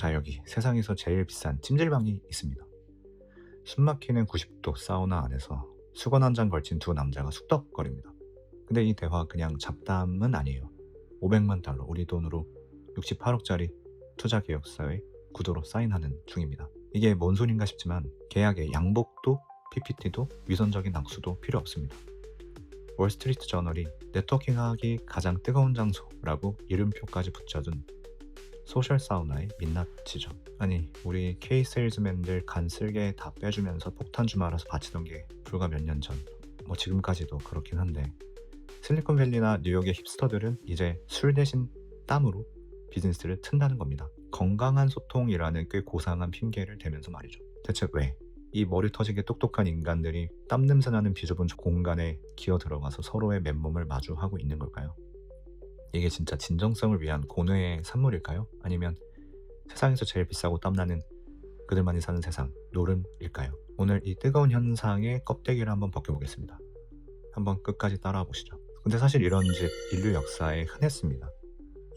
자, 여기 세상에서 제일 비싼 찜질방이 있습니다. 숨막히는 90도 사우나 안에서 수건 한 장 걸친 두 남자가 숙덕거립니다. 근데 이 대화 그냥 잡담은 아니에요. 500만 달러, 우리 돈으로 68억짜리 투자 계약서에 구도로 사인하는 중입니다. 이게 뭔 소린가 싶지만 계약에 양복도 PPT도 위선적인 악수도 필요 없습니다. 월스트리트 저널이 네트워킹하기 가장 뜨거운 장소라고 이름표까지 붙여둔 소셜 사우나의 민낯이죠. 아니, 우리 K 세일즈맨들 간 쓸개 다 빼주면서 폭탄주 말아서 바치던 게 불과 몇 년 전, 뭐 지금까지도 그렇긴 한데, 실리콘밸리나 뉴욕의 힙스터들은 이제 술 대신 땀으로 비즈니스를 튼다는 겁니다. 건강한 소통이라는 꽤 고상한 핑계를 대면서 말이죠. 대체 왜? 이 머리 터지게 똑똑한 인간들이 땀 냄새 나는 비좁은 공간에 기어 들어가서 서로의 맨몸을 마주하고 있는 걸까요? 이게 진짜 진정성을 위한 고뇌의 산물일까요? 아니면 세상에서 제일 비싸고 땀나는 그들만이 사는 세상, 노름일까요? 오늘 이 뜨거운 현상의 껍데기를 한번 벗겨보겠습니다. 한번 끝까지 따라와 보시죠. 근데 사실 이런 집 인류 역사에 흔했습니다.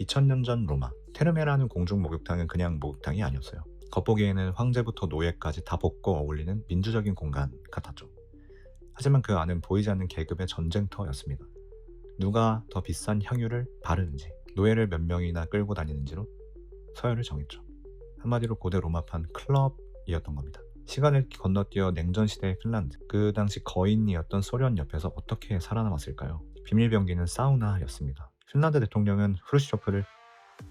2000년 전 로마, 테르메라는 공중 목욕탕은 그냥 목욕탕이 아니었어요. 겉보기에는 황제부터 노예까지 다 벗고 어울리는 민주적인 공간 같았죠. 하지만 그 안은 보이지 않는 계급의 전쟁터였습니다. 누가 더 비싼 향유를 바르는지, 노예를 몇 명이나 끌고 다니는지로 서열을 정했죠. 한마디로 고대 로마판 클럽이었던 겁니다. 시간을 건너뛰어 냉전시대의 핀란드, 그 당시 거인이었던 소련 옆에서 어떻게 살아남았을까요? 비밀병기는 사우나였습니다. 핀란드 대통령은 후르시초프를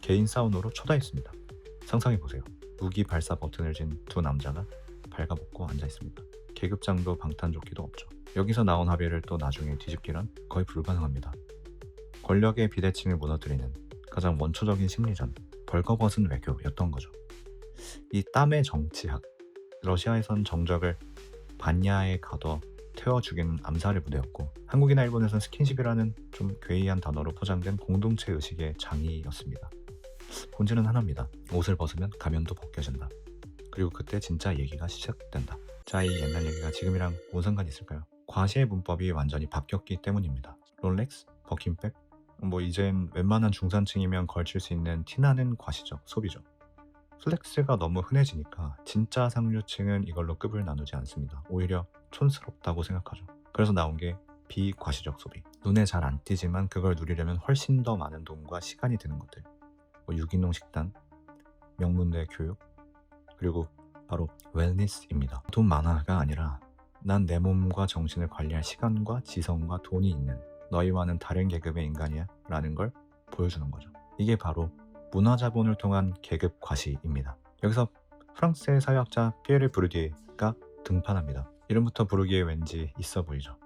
개인 사우나로 초대했습니다. 상상해보세요. 무기 발사 버튼을 쥔 두 남자가 발가벗고 앉아있습니다. 계급장도 방탄조끼도 없죠. 여기서 나온 합의를 또 나중에 뒤집기란 거의 불가능합니다. 권력의 비대칭을 무너뜨리는 가장 원초적인 심리전, 벌거벗은 외교였던 거죠. 이 땀의 정치학, 러시아에선 정적을 반야에 가둬 태워 죽이는 암살의 무대였고, 한국이나 일본에선 스킨십이라는 좀 괴이한 단어로 포장된 공동체 의식의 장이었습니다. 본질은 하나입니다. 옷을 벗으면 가면도 벗겨진다. 그리고 그때 진짜 얘기가 시작된다. 자, 이 옛날 얘기가 지금이랑 뭔 상관이 있을까요? 과시의 문법이 완전히 바뀌었기 때문입니다. 롤렉스, 버킨백, 뭐 이젠 웬만한 중산층이면 걸칠 수 있는 티나는 과시적 소비죠. 플렉스가 너무 흔해지니까 진짜 상류층은 이걸로 급을 나누지 않습니다. 오히려 촌스럽다고 생각하죠. 그래서 나온 게 비과시적 소비. 눈에 잘 안 띄지만 그걸 누리려면 훨씬 더 많은 돈과 시간이 드는 것들. 뭐 유기농 식단, 명문대 교육, 그리고 바로 웰니스입니다. 돈 많아가 아니라 난 내 몸과 정신을 관리할 시간과 지성과 돈이 있는, 너희와는 다른 계급의 인간이야 라는 걸 보여주는 거죠. 이게 바로 문화자본을 통한 계급 과시입니다. 여기서 프랑스의 사회학자 피에르 부르디에가 등판합니다. 이름부터 부르기에 왠지 있어 보이죠.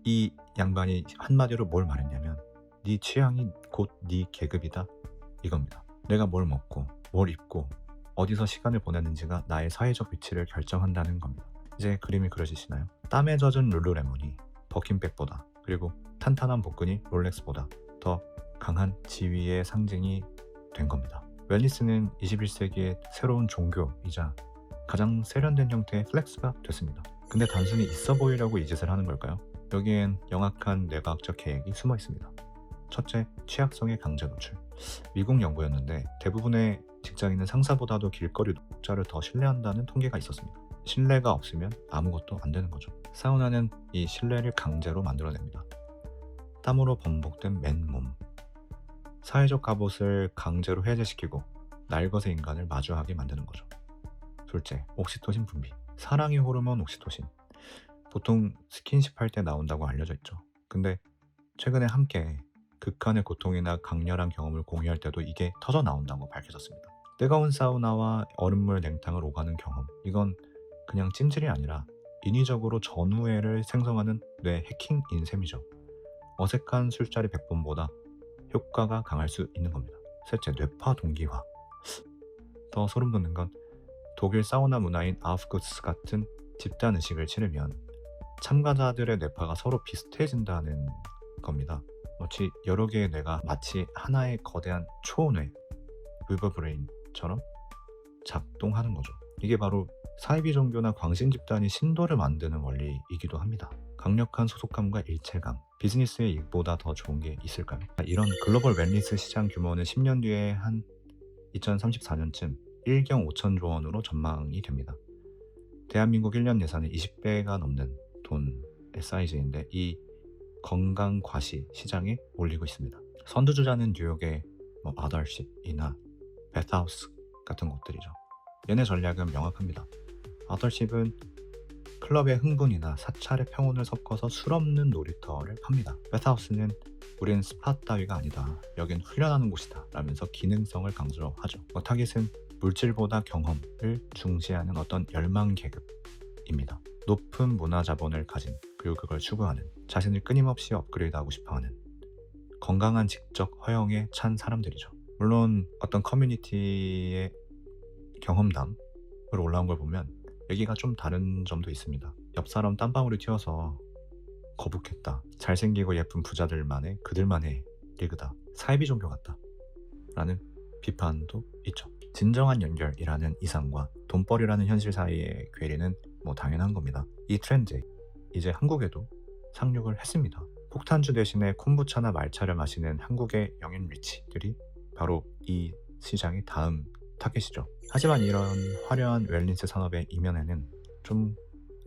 이 양반이 한마디로 뭘 말했냐면, 네 취향이 곧 네 계급이다 이겁니다. 내가 뭘 먹고 뭘 입고 어디서 시간을 보내는지가 나의 사회적 위치를 결정한다는 겁니다. 이제 그림이 그려지시나요? 땀에 젖은 룰루레몬이 버킨백보다, 그리고 탄탄한 복근이 롤렉스보다 더 강한 지위의 상징이 된 겁니다. 웰니스는 21세기의 새로운 종교이자 가장 세련된 형태의 플렉스가 됐습니다. 근데 단순히 있어 보이려고 이 짓을 하는 걸까요? 여기엔 영악한 뇌과학적 계획이 숨어 있습니다. 첫째, 취약성의 강제 노출. 미국 연구였는데 대부분의 직장인은 상사보다도 길거리 노숙자를 더 신뢰한다는 통계가 있었습니다. 신뢰가 없으면 아무것도 안 되는 거죠. 사우나는 이 신뢰를 강제로 만들어냅니다. 땀으로 번복된 맨몸. 사회적 갑옷을 강제로 해제시키고 날것의 인간을 마주하게 만드는 거죠. 둘째, 옥시토신 분비. 사랑의 호르몬 옥시토신. 보통 스킨십 할 때 나온다고 알려져 있죠. 근데 최근에 함께 극한의 고통이나 강렬한 경험을 공유할 때도 이게 터져 나온다고 밝혀졌습니다. 뜨거운 사우나와 얼음물 냉탕을 오가는 경험, 이건 그냥 찜질이 아니라 인위적으로 전우애를 생성하는 뇌 해킹인 셈이죠. 어색한 술자리 100번보다 효과가 강할 수 있는 겁니다. 셋째, 뇌파 동기화. 더 소름 돋는 건 독일 사우나 문화인 아우프구스 같은 집단 의식을 치르면 참가자들의 뇌파가 서로 비슷해진다는 겁니다. 마치 여러 개의 뇌가 마치 하나의 거대한 초뇌, 리버브레인처럼 작동하는 거죠. 이게 바로 사이비 종교나 광신 집단이 신도를 만드는 원리이기도 합니다. 강력한 소속감과 일체감, 비즈니스의 이익보다 더 좋은 게 있을까요? 이런 글로벌 웰니스 시장 규모는 10년 뒤에 한 2034년쯤 1경 5천조 원으로 전망이 됩니다. 대한민국 1년 예산의 20배가 넘는 돈의 사이즈인데 이 건강 과시 시장에 올리고 있습니다. 선두주자는 뉴욕의 아더십이나 베스하우스 같은 곳들이죠. 얘네 전략은 명확합니다. 아더십은 클럽의 흥분이나 사찰의 평온을 섞어서 술 없는 놀이터를 팝니다. 베스하우스는 우린 스팟 따위가 아니다. 여긴 훈련하는 곳이다. 라면서 기능성을 강조하죠. 타깃은 물질보다 경험을 중시하는 어떤 열망 계급입니다. 높은 문화 자본을 가진, 그리고 그걸 추구하는, 자신을 끊임없이 업그레이드하고 싶어하는 건강한 직접 허영에 찬 사람들이죠. 물론 어떤 커뮤니티의 경험담으로 올라온 걸 보면 얘기가 좀 다른 점도 있습니다. 옆 사람 땀방울이 튀어서 거북했다. 잘생기고 예쁜 부자들만의 그들만의 리그다. 사이비 종교 같다. 라는 비판도 있죠. 진정한 연결이라는 이상과 돈벌이라는 현실 사이의 괴리는 당연한 겁니다. 이 트렌드 이제 한국에도 상륙을 했습니다. 폭탄주 대신에 콤부차나 말차를 마시는 한국의 영인 리치들이 바로 이 시장의 다음 타겟이죠. 하지만 이런 화려한 웰니스 산업의 이면에는 좀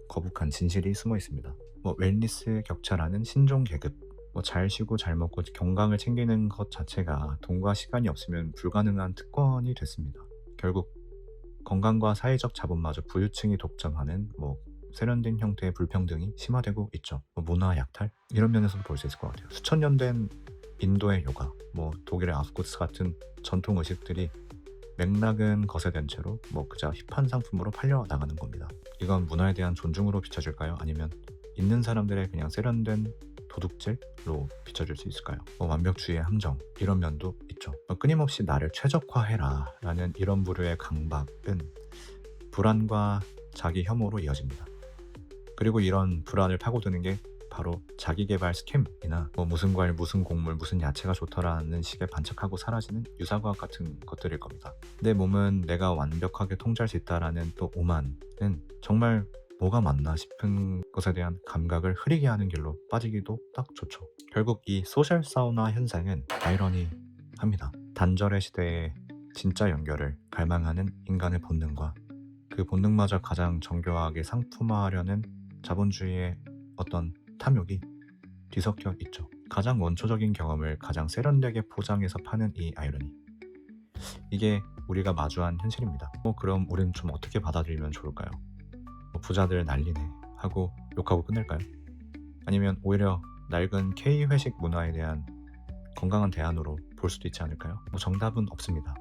거북한 진실이 숨어 있습니다. 웰니스 격차라는 신종 계급, 잘 쉬고 잘 먹고 건강을 챙기는 것 자체가 돈과 시간이 없으면 불가능한 특권이 됐습니다. 결국 건강과 사회적 자본마저 부유층이 독점하는 세련된 형태의 불평등이 심화되고 있죠. 문화 약탈? 이런 면에서도 볼 수 있을 것 같아요. 수천 년 된 인도의 요가, 독일의 아스쿠스 같은 전통 의식들이 맥락은 거세된 채로 그저 힙한 상품으로 팔려 나가는 겁니다. 이건 문화에 대한 존중으로 비춰질까요? 아니면 있는 사람들의 그냥 세련된 도둑질로 비춰질 수 있을까요? 완벽주의의 함정, 이런 면도 있죠. 끊임없이 나를 최적화해라 라는 이런 부류의 강박은 불안과 자기 혐오로 이어집니다. 그리고 이런 불안을 파고드는 게 바로 자기개발 스캠이나 무슨 과일, 무슨 곡물, 무슨 야채가 좋더라는 식의 반짝하고 사라지는 유사과학 같은 것들일 겁니다. 내 몸은 내가 완벽하게 통제할 수 있다라는 또 오만은 정말 뭐가 맞나 싶은 것에 대한 감각을 흐리게 하는 길로 빠지기도 딱 좋죠. 결국 이 소셜 사우나 현상은 아이러니합니다. 단절의 시대에 진짜 연결을 갈망하는 인간의 본능과 그 본능마저 가장 정교하게 상품화하려는 자본주의의 어떤 탐욕이 뒤섞여 있죠. 가장 원초적인 경험을 가장 세련되게 포장해서 파는 이 아이러니, 이게 우리가 마주한 현실입니다. 그럼 우리는 좀 어떻게 받아들이면 좋을까요? 부자들 난리네 하고 욕하고 끝낼까요? 아니면 오히려 낡은 K회식 문화에 대한 건강한 대안으로 볼 수도 있지 않을까요? 정답은 없습니다.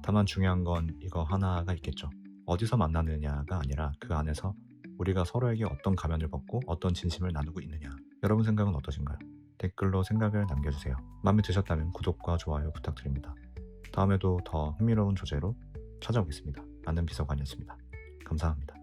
다만 중요한 건 이거 하나가 있겠죠. 어디서 만나느냐가 아니라 그 안에서 우리가 서로에게 어떤 가면을 벗고 어떤 진심을 나누고 있느냐. 여러분 생각은 어떠신가요? 댓글로 생각을 남겨주세요. 마음에 드셨다면 구독과 좋아요 부탁드립니다. 다음에도 더 흥미로운 주제로 찾아오겠습니다. 아는 비서관이었습니다. 감사합니다.